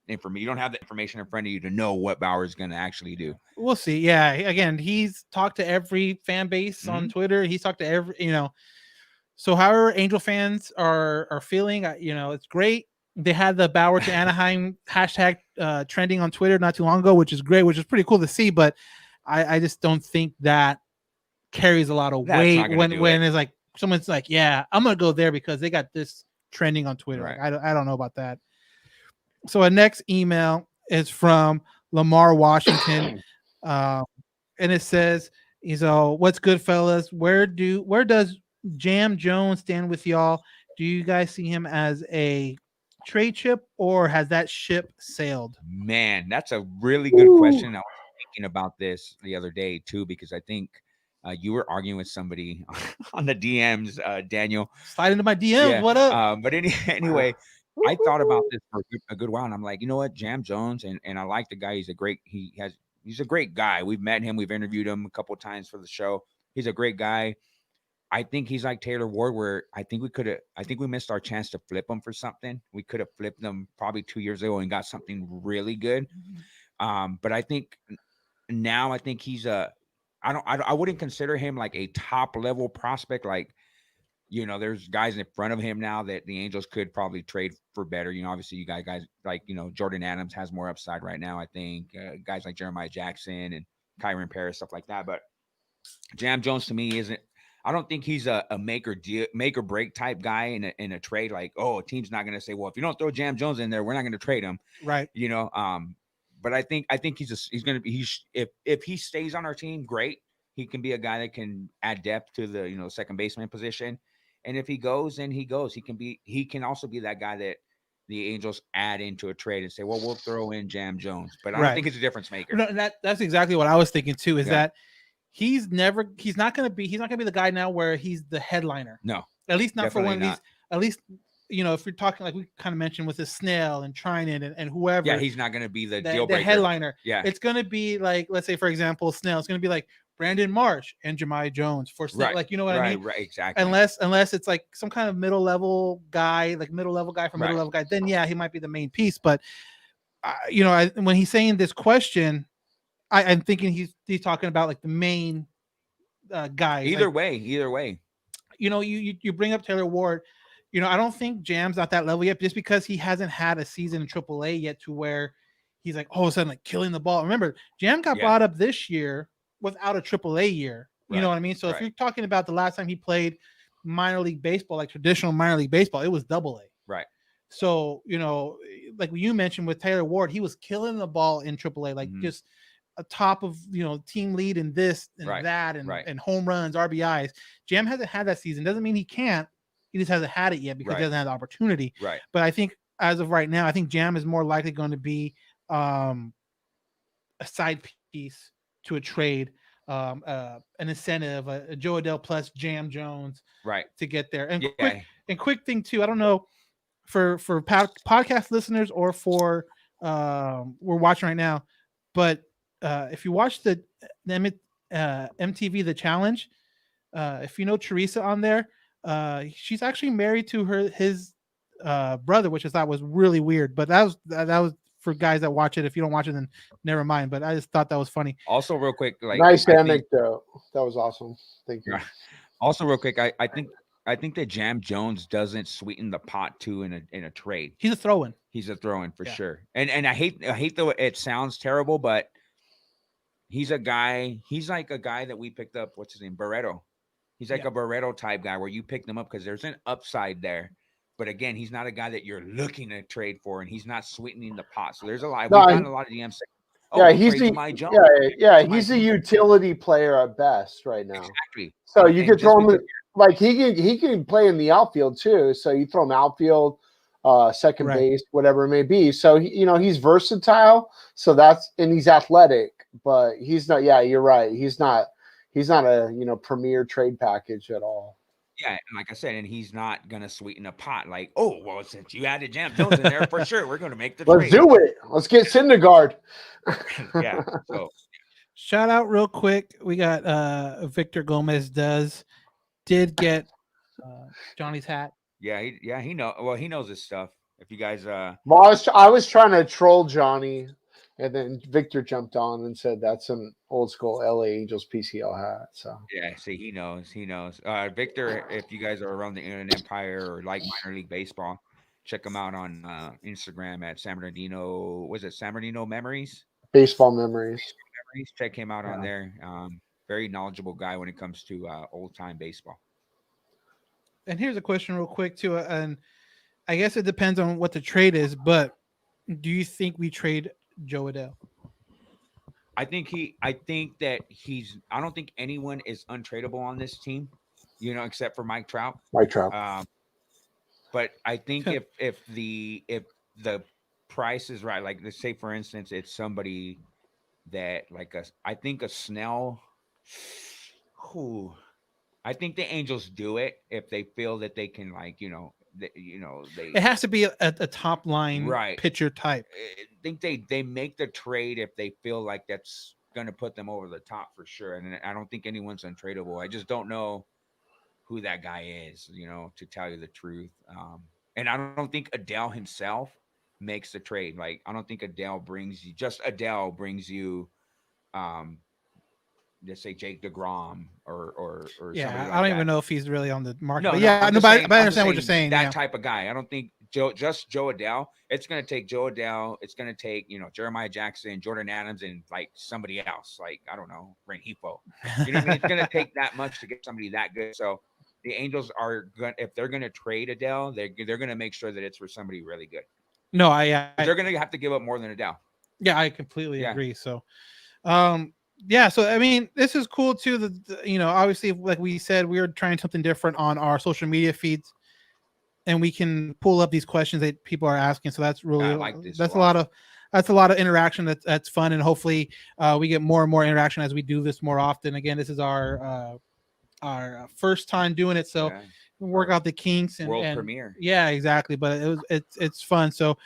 information. You don't have the information in front of you to know what Bauer's going to actually do. We'll see. Yeah. Again, he's talked to every fan base on Twitter. He's talked to every, so however Angel fans are feeling, it's great. They had the Bauer to Anaheim hashtag trending on Twitter not too long ago, which is great, which is pretty cool to see. But I just don't think that carries a lot of weight when it's like someone's like, yeah, I'm going to go there because they got this trending on Twitter. Right. Like, I don't know about that. So our next email is from Lamar Washington. And it says, what's good, fellas? Where does Jam Jones stand with y'all? Do you guys see him as a trade chip, or has that ship sailed? Man, that's a really good question. I was thinking about this the other day too, because I think you were arguing with somebody on the DMs, Daniel. Slide into my DMs. Yeah. What up? But anyway, I thought about this for a good while, and I'm like, you know what, Jam Jones, and I like the guy. He's a great guy. We've met him. We've interviewed him a couple of times for the show. He's a great guy. I think he's like Taylor Ward, where I think we missed our chance to flip him for something. We could have flipped him probably 2 years ago and got something really good. But I think now he's I wouldn't consider him like a top level prospect. Like, there's guys in front of him now that the Angels could probably trade for better. Obviously you got guys like, Jordan Adams has more upside right now. I think guys like Jeremiah Jackson and Kyron Paris, stuff like that. But Jam Jones to me isn't. I don't think he's a make or break type guy in a trade. Like, a team's not going to say, well, if you don't throw Jam Jones in there, we're not going to trade him. Right. But I think he's going to be if he stays on our team, great. He can be a guy that can add depth to the second baseman position. And if he goes, then he goes. He can also be that guy that the Angels add into a trade and say, well, we'll throw in Jam Jones. But I don't think he's a difference maker. No, that's exactly what I was thinking too. Is that he's not going to be the guy now where he's the headliner. No, at least not for one of these. At least if you're talking like we kind of mentioned with the Snell and Trinan and whoever. Yeah, he's not going to be the deal breaker. The headliner. Yeah, it's going to be like, let's say for example, Snell. It's going to be like Brandon Marsh and Jemiah Jones for Snell. Like, you know what I mean? Right, exactly. Unless it's like some kind of middle level guy for middle level guy, then he might be the main piece. But when he's saying this question, I'm thinking he's talking about like the main guy. Either way. You bring up Taylor Ward. I don't think Jam's not that level yet, just because he hasn't had a season in AAA yet to where he's like all of a sudden like killing the ball. Remember, Jam got brought up this year without a AAA year. You know what I mean? So if you're talking about the last time he played minor league baseball, like traditional minor league baseball, it was AA. Right. So, like you mentioned with Taylor Ward, he was killing the ball in AAA, like just a top of, team lead in this and that and home runs, RBIs. Jam hasn't had that season. Doesn't mean he can't. He just hasn't had it yet because he doesn't have the opportunity. Right. But I think as of right now, I think Jam is more likely going to be a side piece to a trade, an incentive, a Joe Adell plus Jam Jones, to get there. And quick thing too, I don't know for podcast listeners or for we're watching right now, but if you watch the MTV The Challenge, if you know Teresa on there, she's actually married to his brother, which I thought was really weird. But that was for guys that watch it. If you don't watch it, then never mind. But I just thought that was funny. Also, real quick, like nice anecdote. That was awesome. Thank you. Also, real quick, I think that Jam Jones doesn't sweeten the pot too in a trade. He's a throw-in. He's a throw-in for sure. And I hate though it sounds terrible, but he's a guy. He's like a guy that we picked up. What's his name? Barreto. He's like a Barreto type guy where you pick them up because there's an upside there. But again, he's not a guy that you're looking to trade for, and he's not sweetening the pot. So there's a lot. We've gotten a lot of DMs saying, he's a utility player at best right now. Exactly. So you could throw him like he can play in the outfield too. So you throw him outfield, second base, whatever it may be. So he's versatile. So and he's athletic, but he's not. Yeah, you're right. He's not a premier trade package at all. Yeah, and like I said, and he's not gonna sweeten a pot. Like, since you added Jam Jones in there, for sure, we're gonna make the trade. Let's do it. Let's get Syndergaard. Yeah. So, shout out real quick. We got Victor Gomez did get Johnny's hat. Yeah, he knows his stuff. If you guys, well, I was trying to troll Johnny. And then Victor jumped on and said that's an old school LA Angels PCL hat. So yeah, see, he knows. Victor, if you guys are around the Inland Empire or like minor league baseball, check him out on Instagram at San Bernardino. Was it San Bernardino Memories? Baseball Memories. Check him out on there. Very knowledgeable guy when it comes to old time baseball. And here's a question real quick too, and I guess it depends on what the trade is, but do you think we trade Joe Adell? I don't think anyone is untradeable on this team, except for Mike Trout. But I think if the price is right, like let's say for instance, it's somebody that I think a Snell. I think the Angels do it if they feel that they can it has to be a top line pitcher type. I think they make the trade if they feel like that's going to put them over the top for sure. And I don't think anyone's untradeable. I just don't know who that guy is, to tell you the truth. And I don't think Adell himself makes the trade. Like, I don't think Adell brings you let's say Jake DeGrom or somebody Yeah, like I don't that. even know if he's really on the market. No, But no, yeah, I'm no, just but, saying, but I I'm just understand what you're saying. that Yeah. type of guy. I don't think just Joe Adele. It's going to take Joe Adele. It's going to take, Jeremiah Jackson, Jordan Adams, and like somebody else, like, I don't know, Rengifo. You know what I mean? It's going to take that much to get somebody that good. So the Angels are going, if they're going to trade Adele, they're going to make sure that it's for somebody really good. No, 'Cause they're going to have to give up more than Adele. yeah, I completely Yeah. agree. So, yeah, so I mean, this is cool too. Obviously, like we said, we are trying something different on our social media feeds, and we can pull up these questions that people are asking. So that's really I like this a that's a lot. lot of interaction. That's fun, and hopefully, we get more and more interaction as we do this more often. Again, this is our first time doing it, so Yeah. we work Our out the kinks and world premiere. Yeah, exactly. But it's fun. So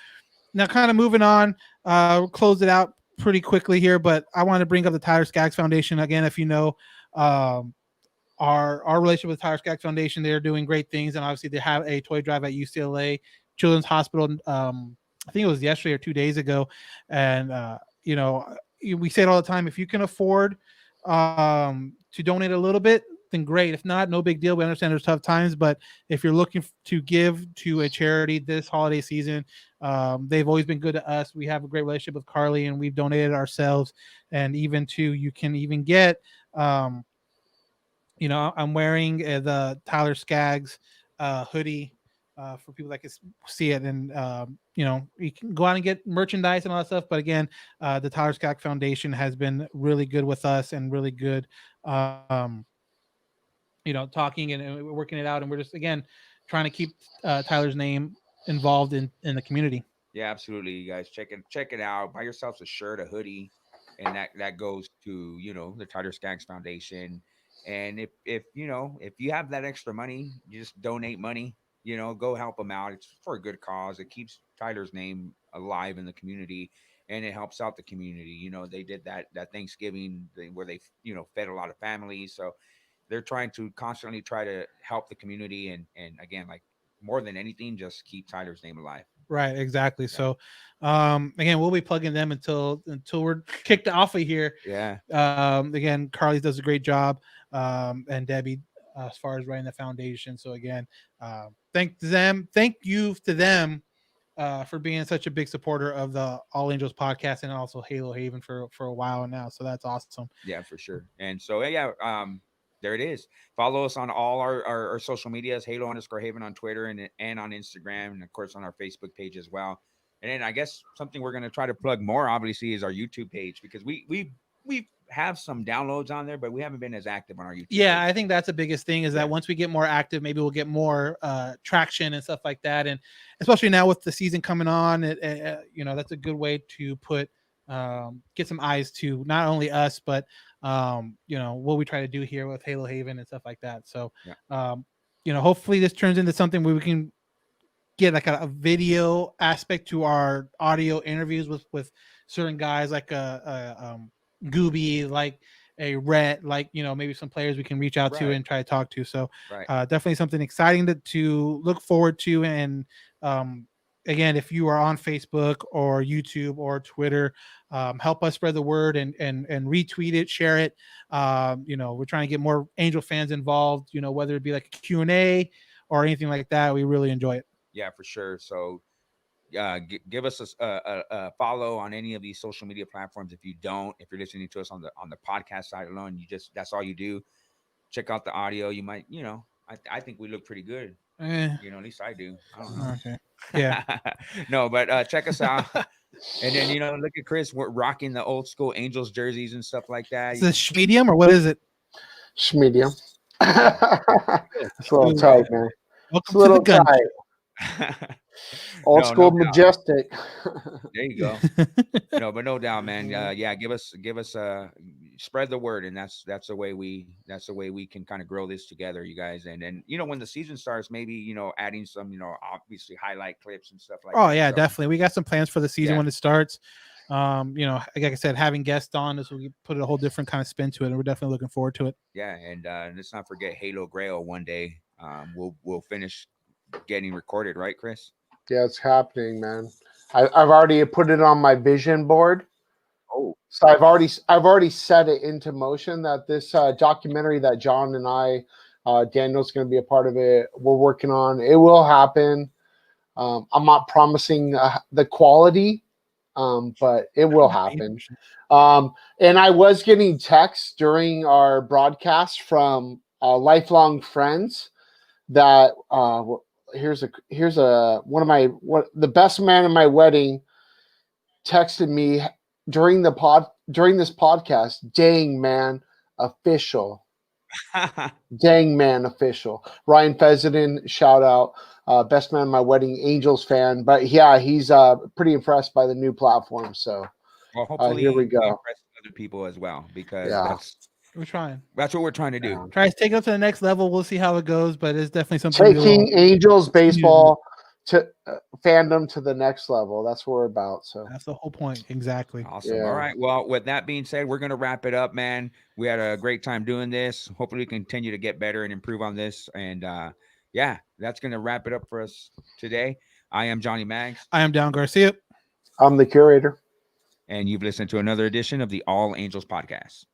now, kind of moving on, we'll close it out pretty quickly here. But I want to bring up the Tyler Skaggs Foundation again. If you know, our relationship with Tyler Skaggs Foundation, they're doing great things, and obviously they have a toy drive at UCLA Children's Hospital. I think it was yesterday or 2 days ago, and we say it all the time. If you can afford to donate a little bit, then great. If not, no big deal. We understand there's tough times, but if you're looking to give to a charity this holiday season, they've always been good to us. We have a great relationship with Carly, and we've donated ourselves. And even you can even get, I'm wearing the Tyler Skaggs hoodie for people that can see it. And, you can go out and get merchandise and all that stuff. But again, the Tyler Skaggs Foundation has been really good with us and really good, talking and working it out. And we're just, again, trying to keep Tyler's name involved in the community. Yeah, absolutely. You guys check it out. Buy yourselves a shirt, a hoodie, and that goes to the Tyler Skaggs Foundation. And if you have that extra money, you just donate money. Go help them out. It's for a good cause. It keeps Tyler's name alive in the community, and it helps out the community. They did that Thanksgiving thing where they fed a lot of families. So they're trying to constantly try to help the community, and again, like more than anything, just keep Tyler's name alive. Right, exactly. So, again, we'll be plugging them until we're kicked off of here. Yeah. Again, Carly does a great job, and Debbie, as far as running the foundation. So again, thank you to them for being such a big supporter of the All Angels podcast and also Halo Haven for a while now. So that's awesome. Yeah, for sure. And so there it is. Follow us on all our social medias, Halo_Haven on Twitter and on Instagram, and of course on our Facebook page as well. And then I guess something we're gonna try to plug more, obviously, is our YouTube page, because we have some downloads on there, but we haven't been as active on our YouTube Yeah, page. I think that's the biggest thing is that once we get more active, maybe we'll get more traction and stuff like that. And especially now with the season coming on, that's a good way to get some eyes to not only us, but what we try to do here with Halo Haven and stuff like that. So, hopefully this turns into something where we can get like a video aspect to our audio interviews with certain guys, like Gooby, like a Rhett, like maybe some players we can reach out to and try to talk to. So definitely something exciting to look forward to. And again, if you are on Facebook or YouTube or Twitter, help us spread the word and retweet it, share it. We're trying to get more Angel fans involved, whether it be like a Q&A or anything like that. We really enjoy it. Yeah, for sure. So give us a follow on any of these social media platforms. If you're listening to us on the podcast side alone, that's all you do. Check out the audio. You might, I think we look pretty good. At least I do. I don't know. Okay. Yeah. No, but check us out. And then look at Chris. We're rocking the old school Angels jerseys and stuff like that. Is this medium or what is it? Medium. It's a little tight, man. Welcome to the gun. Old school, majestic. There you go. But no doubt, man. Give us spread the word, and that's the way we can kind of grow this together, you guys. And then when the season starts, maybe adding some obviously highlight clips and stuff like that. Oh yeah, definitely. We got some plans for the season when it starts. Like I said, having guests on this will put a whole different kind of spin to it, and we're definitely looking forward to it. Yeah, and let's not forget Halo Grail one day. We'll finish getting recorded, right, Chris? Yeah, it's happening, man. I've already put it on my vision board Oh, So I've already set it into motion that this documentary that John and I, Daniel's going to be a part of it. We're working on. It will happen. I'm not promising the quality, but it will happen. And I was getting texts during our broadcast from lifelong friends that here's the best man in my wedding texted me during this podcast. Dang man, official. Dang man, official. Ryan Fezenden, shout out. Best man in my wedding, Angels fan. But yeah, he's pretty impressed by the new platform. So well, hopefully here we go. impress other people as well, because Yeah. We're trying. that's what we're trying to do. Yeah. Try to take it up to the next level. We'll see how it goes, but it's definitely something. Taking Angels baseball to fandom to the next level. That's what we're about. So That's the whole point. Exactly. Awesome. Yeah. All right. Well, with that being said, we're going to wrap it up, man. We had a great time doing this. Hopefully we continue to get better and improve on this. And yeah, that's going to wrap it up for us today. I am Johnny Maggs, I am Down Garcia. I'm the curator. and you've listened to another edition of the All Angels Podcast.